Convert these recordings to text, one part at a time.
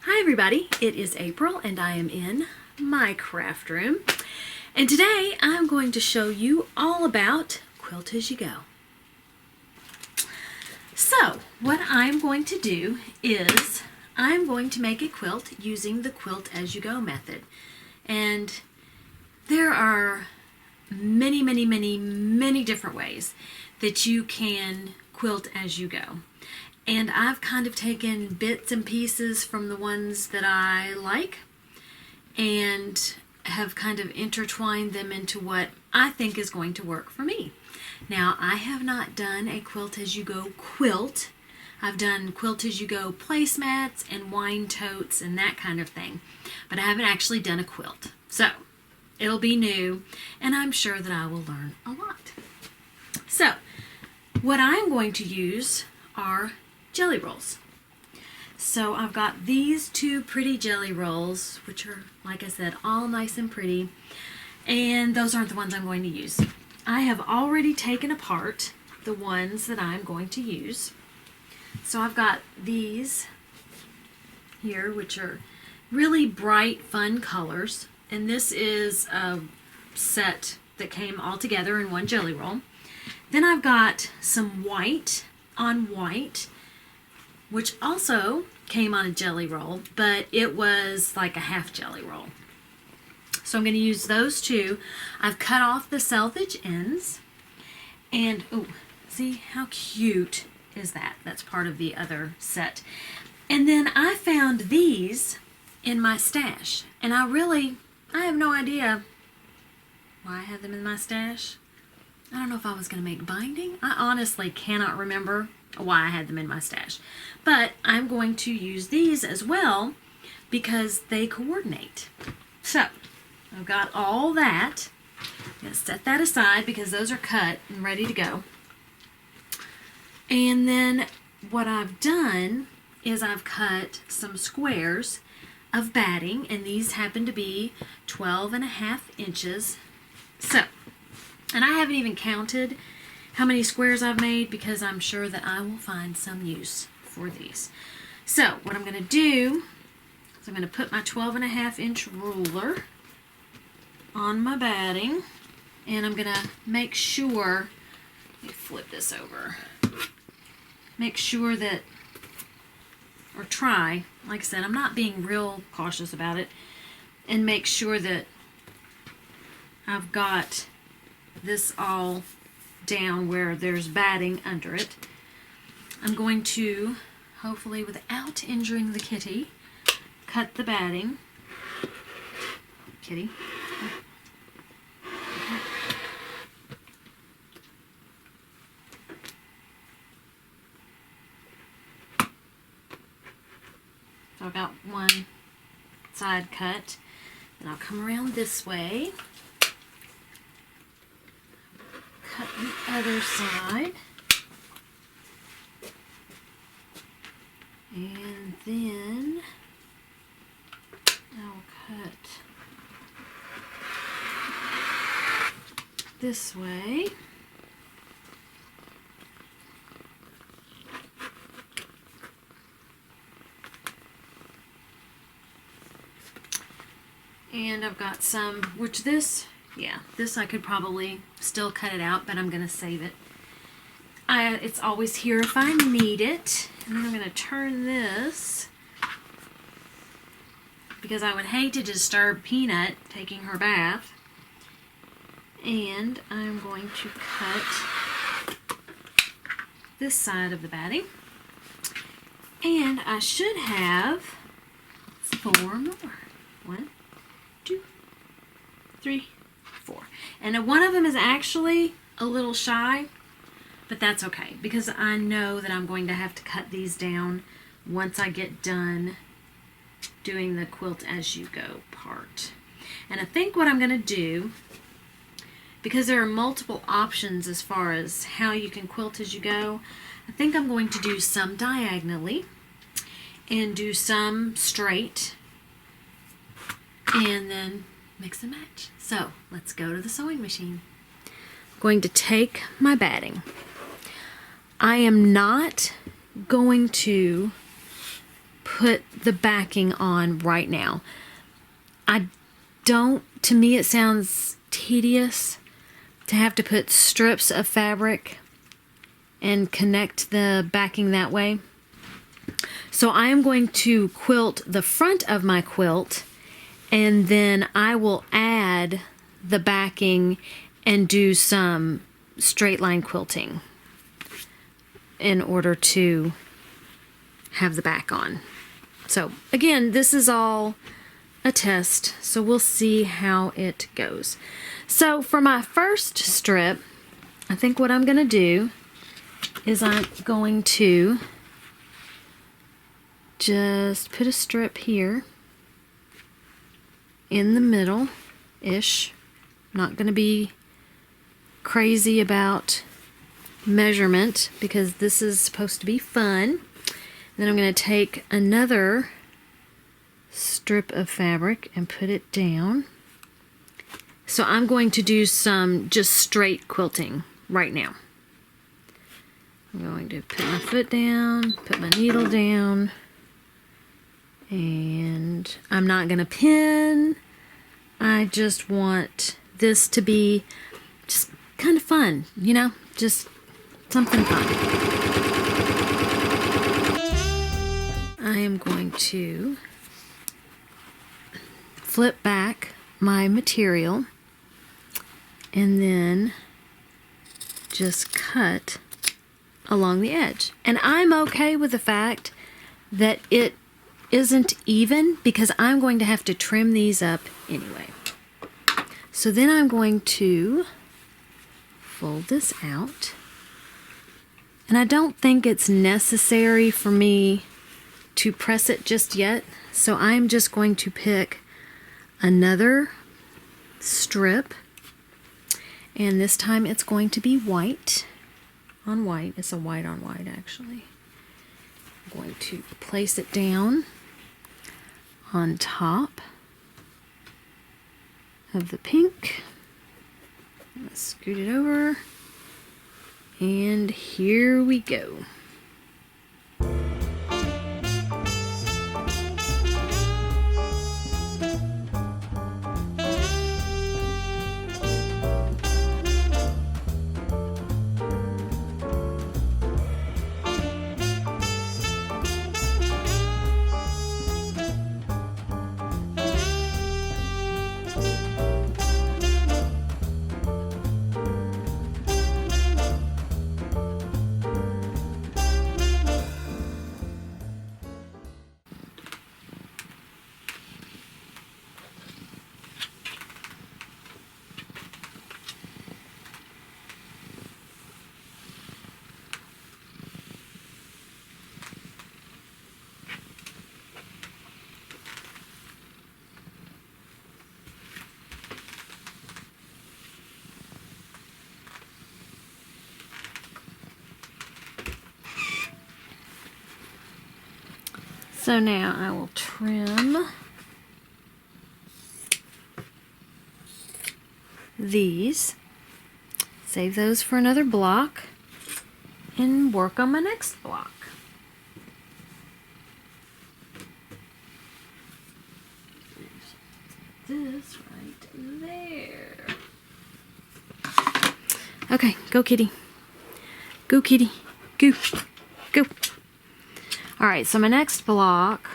Hi everybody, it is April and I am in my craft room, and today I'm going to show you all about Quilt as you go. So what I'm going to do is I'm going to make a quilt using the Quilt as you go method, and there are many different ways that you can quilt as you go. And I've kind of taken bits and pieces from the ones that I like and have kind of intertwined them into what I think is going to work for me. Now, I have not done a quilt as you go quilt. I've done quilt as you go placemats and wine totes and that kind of thing, but I haven't actually done a quilt. So it'll be new, and I'm sure that I will learn a lot. So what I'm going to use are jelly rolls. So I've got these two pretty jelly rolls, which are, like I said, all nice and pretty, and those aren't the ones I'm going to use. I have already taken apart the ones that I'm going to use. So I've got these here, which are really bright, fun colors, and this is a set that came all together in one jelly roll. Then I've got some white on white, which also came on a jelly roll, but it was like a half jelly roll. So I'm going to use those two. I've cut off the selvage ends, and oh, see how cute is that? That's part of the other set. And then I found these in my stash, and I have no idea why I had them in my stash. I don't know if I was going to make binding. I honestly cannot remember why I had them in my stash. But I'm going to use these as well because they coordinate. So I've got all that. I'm going to set that aside because those are cut and ready to go. And then what I've done is I've cut some squares of batting, and these happen to be 12.5 inches. So, and I haven't even counted how many squares I've made because I'm sure that I will find some use for these. So what I'm going to do is I'm going to put my 12.5 inch ruler on my batting, and I'm going to make sure, let me flip this over, make sure that, or try, like I said, I'm not being real cautious about it, and make sure that I've got this all down where there's batting under it. I'm going to, hopefully without injuring the kitty, cut the batting. Kitty. So I've got one side cut, and I'll come around this way. Cut the other side, and then I'll cut this way, and I've got some, which this, yeah, this I could probably still cut it out, but I'm going to save it. It's always here if I need it. And then I'm going to turn this because I would hate to disturb Peanut taking her bath. And I'm going to cut this side of the batting. And I should have 4 more. 1, 2, 3, 4. And one of them is actually a little shy, but that's okay because I know that I'm going to have to cut these down once I get done doing the quilt as you go part. And I think what I'm going to do, because there are multiple options as far as how you can quilt as you go, I think I'm going to do some diagonally and do some straight and then mix and match. So let's go to the sewing machine. I'm going to take my batting. I am not going to put the backing on right now. To me it sounds tedious to have to put strips of fabric and connect the backing that way. So I am going to quilt the front of my quilt, and then I will add the backing and do some straight line quilting in order to have the back on. So again, this is all a test, so we'll see how it goes. So for my first strip, I think what I'm going to do is I'm going to just put a strip here in the middle-ish. Not going to be crazy about measurement because this is supposed to be fun. Then I'm going to take another strip of fabric and put it down. So I'm going to do some just straight quilting right now. I'm going to put my foot down, put my needle down, and I'm not going to pin. I just want this to be just kind of fun, you know, just something fun. I am going to flip back my material and then just cut along the edge. And I'm okay with the fact that it isn't even because I'm going to have to trim these up anyway. So then I'm going to fold this out. And I don't think it's necessary for me to press it just yet. So I'm just going to pick another strip, and this time it's going to be white on white. It's a white on white actually. I'm going to place it down on top of the pink. Let's scoot it over, and here we go. So now I will trim these, save those for another block, and work on my next block. This right there. Okay, go kitty. Go kitty. Go. Go. Alright, so my next block,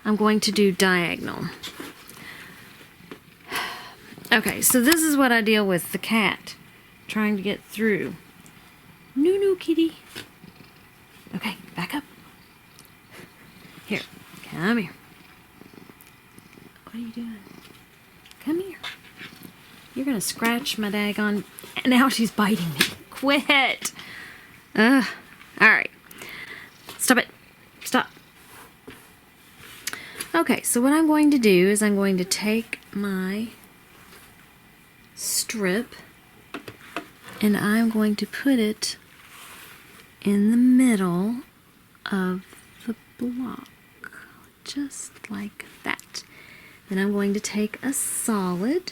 I'm going to do diagonal. Okay, so this is what I deal with the cat trying to get through. No, kitty. Okay, back up. Here, come here. What are you doing? Come here. You're gonna scratch my daggone. Now she's biting me. Quit. Alright. Stop it. Stop. Okay, so what I'm going to do is I'm going to take my strip and I'm going to put it in the middle of the block, just like that. Then I'm going to take a solid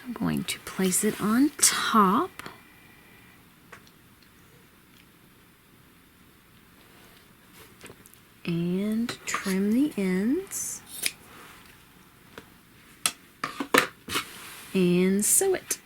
I'm going to place it on top. and trim the ends and sew it.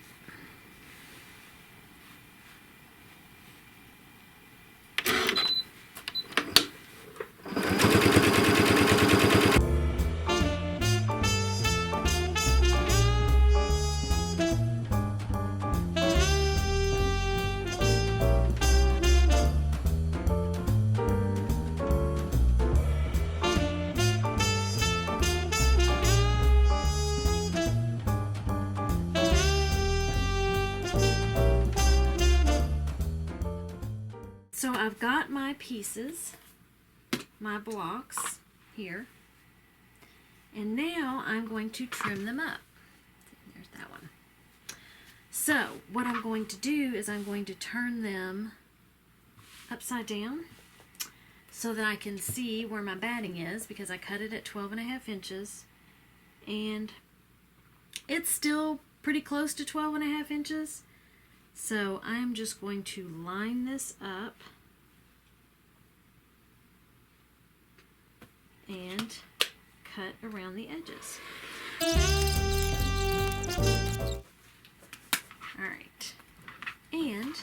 So I've got my pieces, my blocks here, and now I'm going to trim them up. There's that one. So what I'm going to do is I'm going to turn them upside down so that I can see where my batting is, because I cut it at 12.5 inches and it's still pretty close to 12.5 inches. So I'm just going to line this up and cut around the edges. Alright, and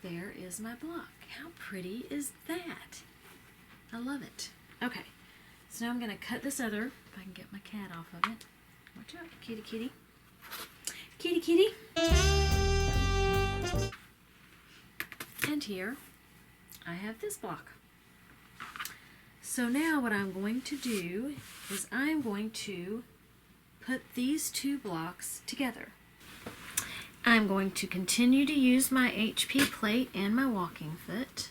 there is my block. How pretty is that? I love it. Okay, so now I'm going to cut this other, if I can get my cat off of it. Watch out, kitty kitty. Kitty kitty. And here I have this block. So now what I'm going to do is I'm going to put these two blocks together. I'm going to continue to use my HP plate and my walking foot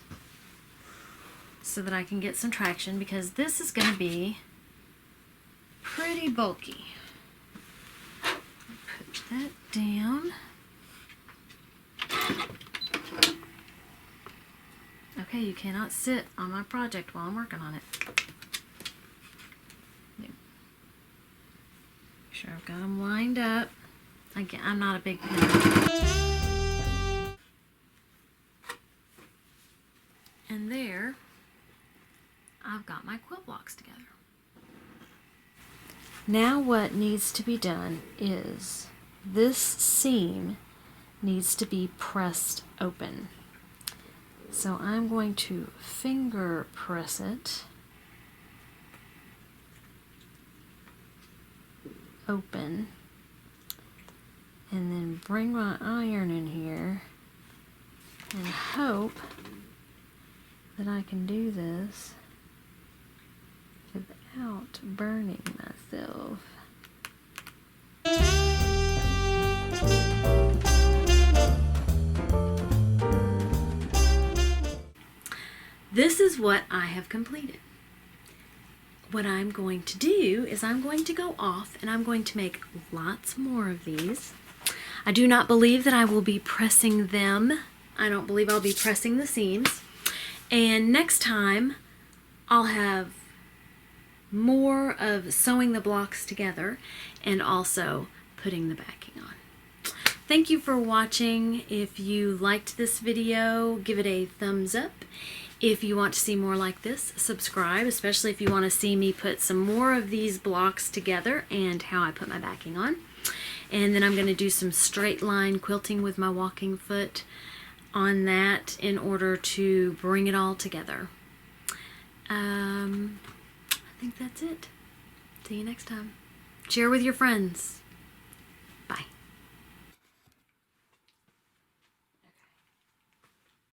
so that I can get some traction, because this is going to be pretty bulky. Put that down. Okay, you cannot sit on my project while I'm working on it. Make sure I've got them lined up. Again, I'm not a big pinner. And there, I've got my quilt blocks together. Now what needs to be done is this seam needs to be pressed open. So I'm going to finger press it open and then bring my iron in here and hope that I can do this without burning myself. This is what I have completed. What I'm going to do is I'm going to go off and I'm going to make lots more of these. I do not believe that I will be pressing them. I don't believe I'll be pressing the seams. And next time I'll have more of sewing the blocks together and also putting the backing on. Thank you for watching. If you liked this video, give it a thumbs up. If you want to see more like this, subscribe, especially if you want to see me put some more of these blocks together and how I put my backing on. And then I'm going to do some straight line quilting with my walking foot on that in order to bring it all together. I think that's it. See you next time. Share with your friends.